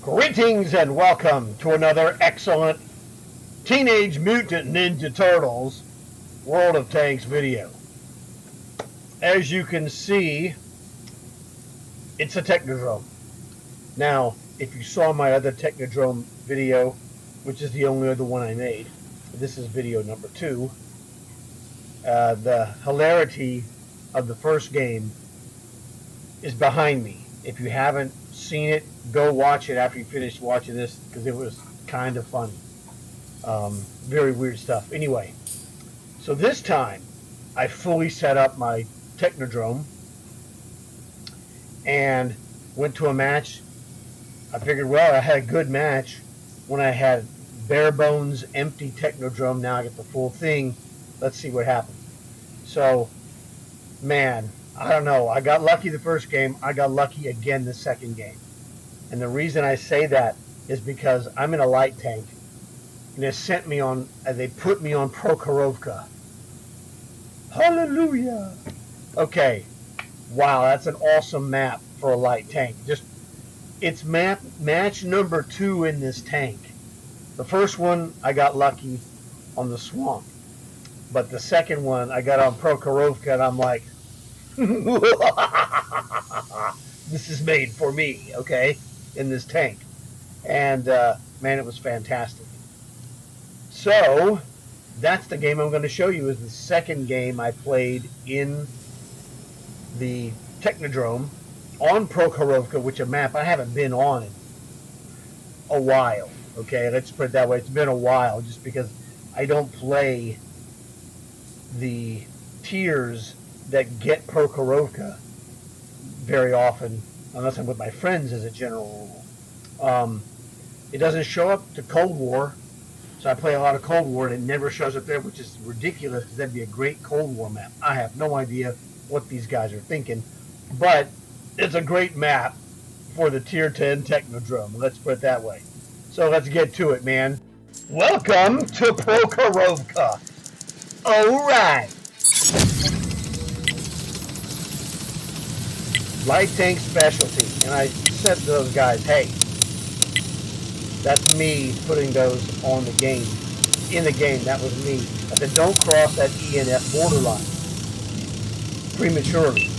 Greetings and welcome to another excellent Teenage Mutant Ninja Turtles World of Tanks video. As you can see, it's a Technodrome. Now, if you saw my other Technodrome video, which is the only other one I made, this is video number 2, the hilarity of the first game is behind me. If you haven't seen it, go watch it after you finish watching this, because it was kind of funny. Very weird stuff. Anyway, so this time I fully set up my Technodrome and went to a match. I figured, well, I had a good match when I had bare bones empty Technodrome. Now I get the full thing. Let's see what happens. So, man, I don't know. I got lucky the first game. I got lucky again the second game. And the reason I say that is because I'm in a light tank. And they put me on Prokhorovka. Hallelujah. Okay. Wow, that's an awesome map for a light tank. It's match number 2 in this tank. The first one, I got lucky on the swamp. But the second one, I got on Prokhorovka, and I'm like, this is made for me, okay, in this tank. And man, it was fantastic. So that's the game I'm going to show you. Is the second game I played in the Technodrome on Prokhorovka, which a map I haven't been on in a while. Okay, let's put it that way. It's been a while, just because I don't play the tiers that get Prokhorovka very often, unless I'm with my friends as a general rule. It doesn't show up to Cold War, so I play a lot of Cold War, and it never shows up there, which is ridiculous, because that'd be a great Cold War map. I have no idea what these guys are thinking, but it's a great map for the Tier 10 Technodrome. Let's put it that way. So let's get to it, man. Welcome to Prokhorovka. All right. Light tank specialty. And I said to those guys, hey, that's me putting those on the game. In the game, that was me. I said, don't cross that ENF borderline prematurely.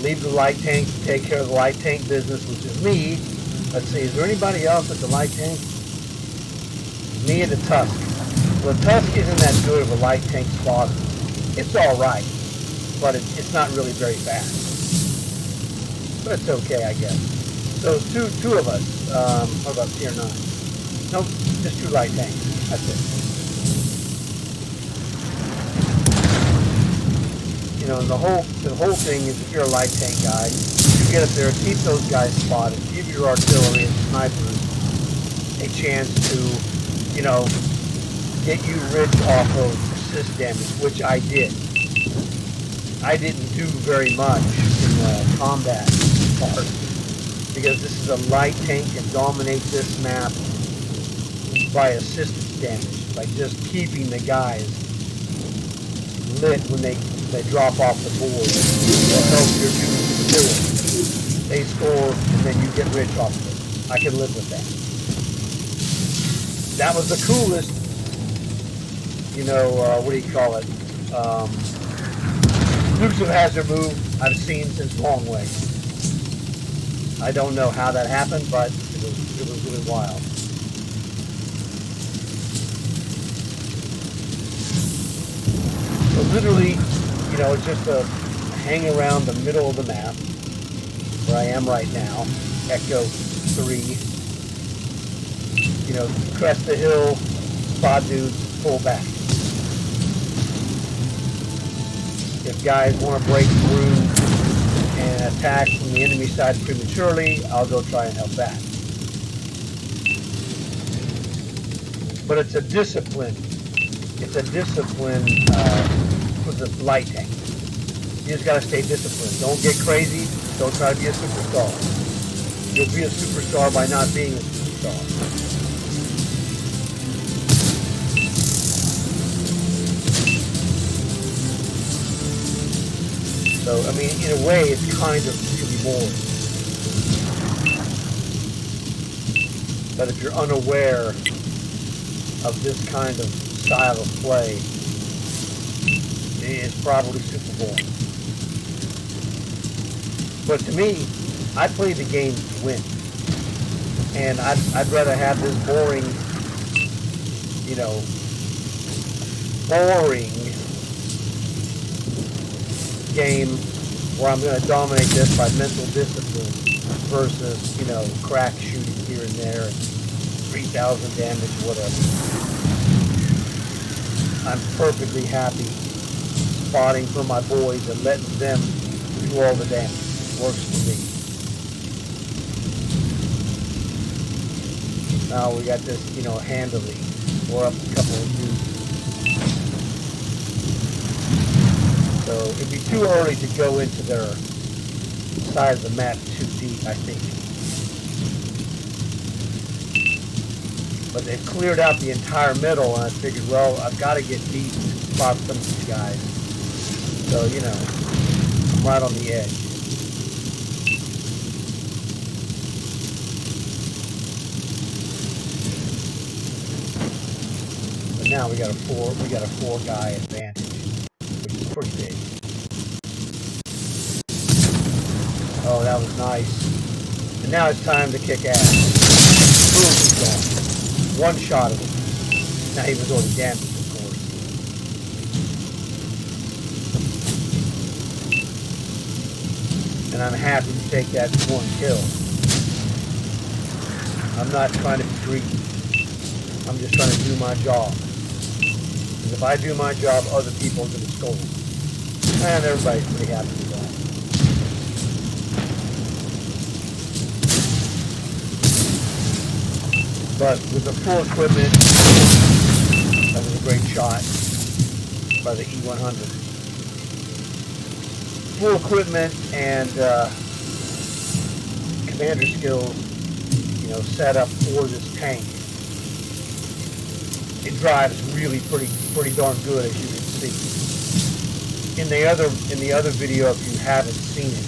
Leave the light tank to take care of the light tank business, which is me. Let's see, is there anybody else at the light tank? Me and the Tusk. Well, the Tusk isn't that good of a light tank spotter. It's alright, but it's not really very fast. But it's okay, I guess. So two of us. What about tier 9? Nope, just 2 light tanks. That's it. You know, the whole thing is, if you're a light tank guy, you get up there, keep those guys spotted, give your artillery and snipers a chance to, you know, get you rich off of assist damage, which I did. I didn't do very much in the combat part, because this is a light tank and dominate this map by assistance damage, by just keeping the guys lit when they drop off the board. That helps your dudes to do it. They score, and then you get rich off of it. I can live with that. That was the coolest, you know, what do you call it? Exclusive hazard move I've seen since Long Way. I don't know how that happened, but it was really wild. So literally, you know, it's just a hang around the middle of the map, where I am right now, Echo 3. You know, crest the hill, spot dudes, pull back. If guys want to break through and attack from the enemy side prematurely, I'll go try and help that. But it's a discipline. It's a discipline with the light tank. You just got to stay disciplined. Don't get crazy. Don't try to be a superstar. You'll be a superstar by not being a superstar. So, I mean, in a way, it's kind of, it can be boring. But if you're unaware of this kind of style of play, it's probably super boring. But to me, I play the game to win. And I'd rather have this boring, boring game where I'm going to dominate this by mental discipline versus, crack shooting here and there and 3,000 damage, whatever. I'm perfectly happy spotting for my boys and letting them do all the damage. Works for me. Now we got this, handily. We're up a couple of dudes. So it'd be too early to go into their side of the map too deep, I think. But they've cleared out the entire middle, and I figured, well, I've got to get deep to spot some of these guys. So, I'm right on the edge. But now we got a four guy advantage, which is pretty big. Oh, that was nice. And now it's time to kick ass. Boom, he's gone. One shot of him. Now he was already damaged, of course. And I'm happy to take that one kill. I'm not trying to be greedy. I'm just trying to do my job. Because if I do my job, other people are going to scold. And everybody's pretty happy with that. But with the full equipment, that was a great shot by the E100. Full equipment and commander skills, set up for this tank. It drives really pretty darn good, as you can see. In the other video, if you haven't seen it,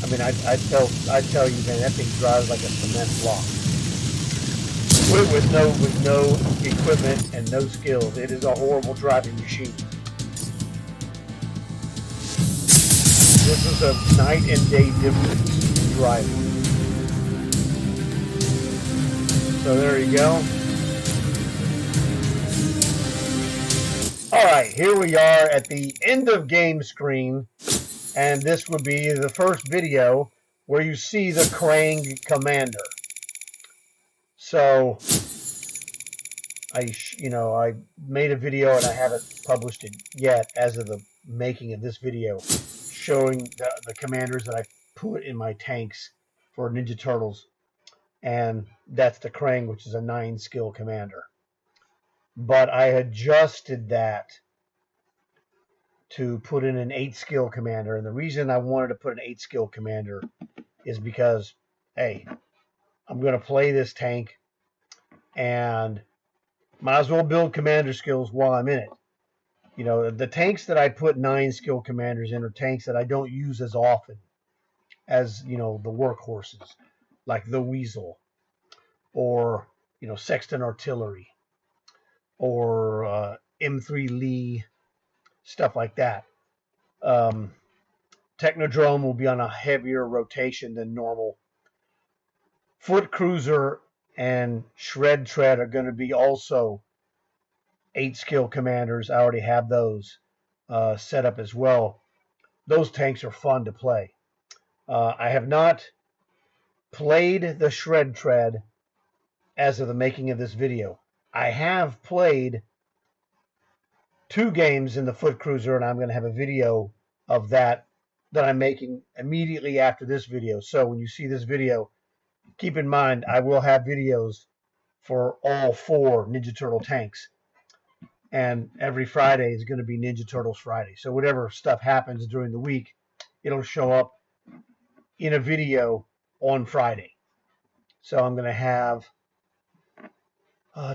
I mean, I tell you, man, that thing drives like a cement block. With no equipment and no skills, it is a horrible driving machine. This is a night and day difference in driving. So there you go. All right, here we are at the end of game screen, and this would be the first video where you see the Krang commander. So I made a video and I haven't published it yet as of the making of this video, showing the commanders that I put in my tanks for Ninja Turtles. And that's the Krang, which is a 9-skill commander. But I adjusted that to put in an 8-skill commander. And the reason I wanted to put an 8-skill commander is because, hey, I'm going to play this tank and might as well build commander skills while I'm in it. The tanks that I put 9-skill commanders in are tanks that I don't use as often as, the workhorses, like the Weasel or, Sexton Artillery or M3 Lee, stuff like that. Technodrome will be on a heavier rotation than normal. Foot Cruiser and Shred Tread are going to be also 8-skill commanders. I already have those set up as well. Those tanks are fun to play. I have not played the Shred Tread as of the making of this video. I have played 2 games in the Foot Cruiser, and I'm going to have a video of that I'm making immediately after this video. So when you see this video, keep in mind I will have videos for all 4 Ninja Turtle tanks. And every Friday is going to be Ninja Turtles Friday. So whatever stuff happens during the week, it'll show up in a video on Friday. So I'm going to have,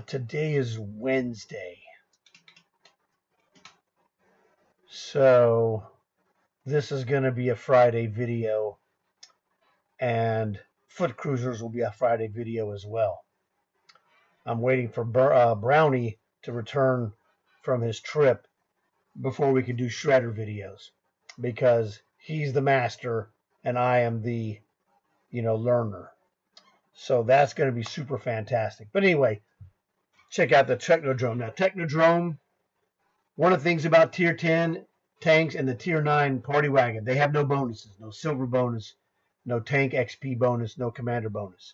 today is Wednesday. So this is going to be a Friday video. And foot cruisers will be a Friday video as well. I'm waiting for Brownie to return from his trip before we can do shredder videos, because he's the master and I am the, learner. So that's going to be super fantastic. But anyway, check out the Technodrome. Now, Technodrome, one of the things about Tier 10 tanks and the Tier 9 Party Wagon, they have no bonuses. No silver bonus, no tank XP bonus, no commander bonus.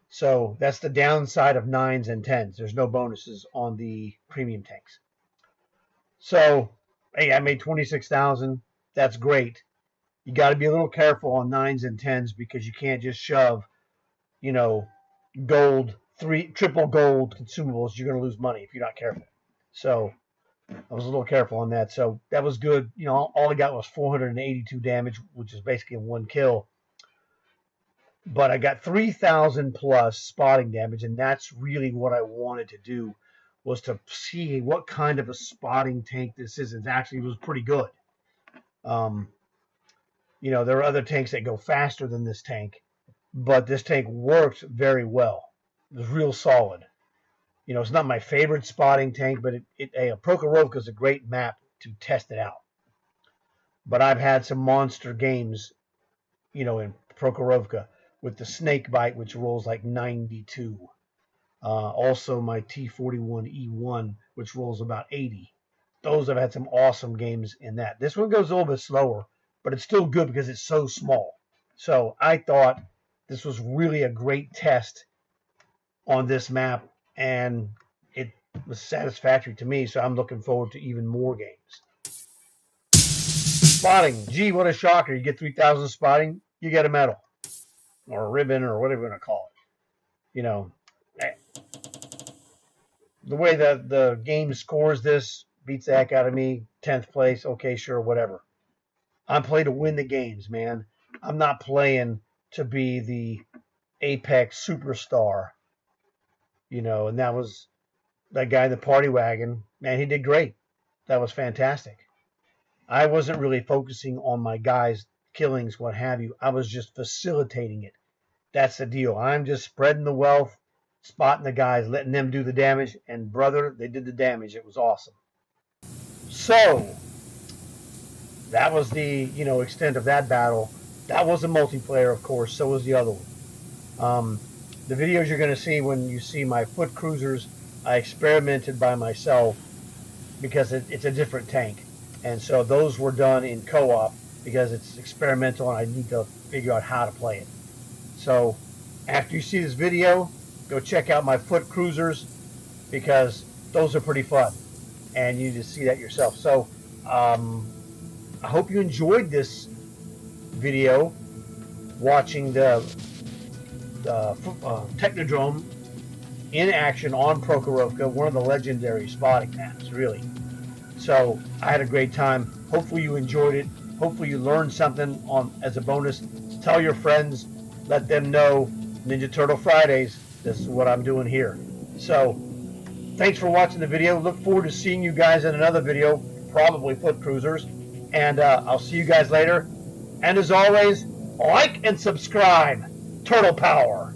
So that's the downside of 9s and 10s. There's no bonuses on the premium tanks. So, hey, I made 26,000. That's great. You got to be a little careful on 9s and 10s because you can't just shove, gold, triple gold consumables. You're going to lose money if you're not careful. So I was a little careful on that. So that was good. All I got was 482 damage, which is basically 1 kill. But I got 3,000 plus spotting damage, and that's really what I wanted to do, was to see what kind of a spotting tank this is. It actually was pretty good. There are other tanks that go faster than this tank, but this tank worked very well. It was real solid. It's not my favorite spotting tank, but Prokhorovka is a great map to test it out. But I've had some monster games, in Prokhorovka, with the snake bite, which rolls like 92. Also my T41E1, which rolls about 80. Those have had some awesome games in that. This one goes a little bit slower, but it's still good because it's so small. So I thought this was really a great test on this map, and it was satisfactory to me, so I'm looking forward to even more games. Spotting. Gee, what a shocker. You get 3,000 spotting, you get a medal. Or a ribbon, or whatever you're going to call it. The way the game scores this beats the heck out of me. 10th place, okay, sure, whatever. I'm playing to win the games, man. I'm not playing to be the apex superstar. And that was that guy in the Party Wagon. Man, he did great. That was fantastic. I wasn't really focusing on my guys' killings, what have you. I was just facilitating it. That's the deal. I'm just spreading the wealth, spotting the guys, letting them do the damage. And, brother, they did the damage. It was awesome. So, that was the, extent of that battle. That was a multiplayer, of course. So was the other one. The videos you're going to see when you see my foot cruisers, I experimented by myself because it's a different tank. And so those were done in co-op because it's experimental and I need to figure out how to play it. So after you see this video, go check out my foot cruisers because those are pretty fun. And you just see that yourself. So I hope you enjoyed this video watching the Technodrome in action on Prokhorovka, one of the legendary spotting maps, really. So I had a great time. Hopefully you enjoyed it. Hopefully you learned something as a bonus. Tell your friends, let them know Ninja Turtle Fridays, this is what I'm doing here. So thanks for watching the video. Look forward to seeing you guys in another video, probably foot cruisers. And I'll see you guys later. And as always, like and subscribe. Turtle Power.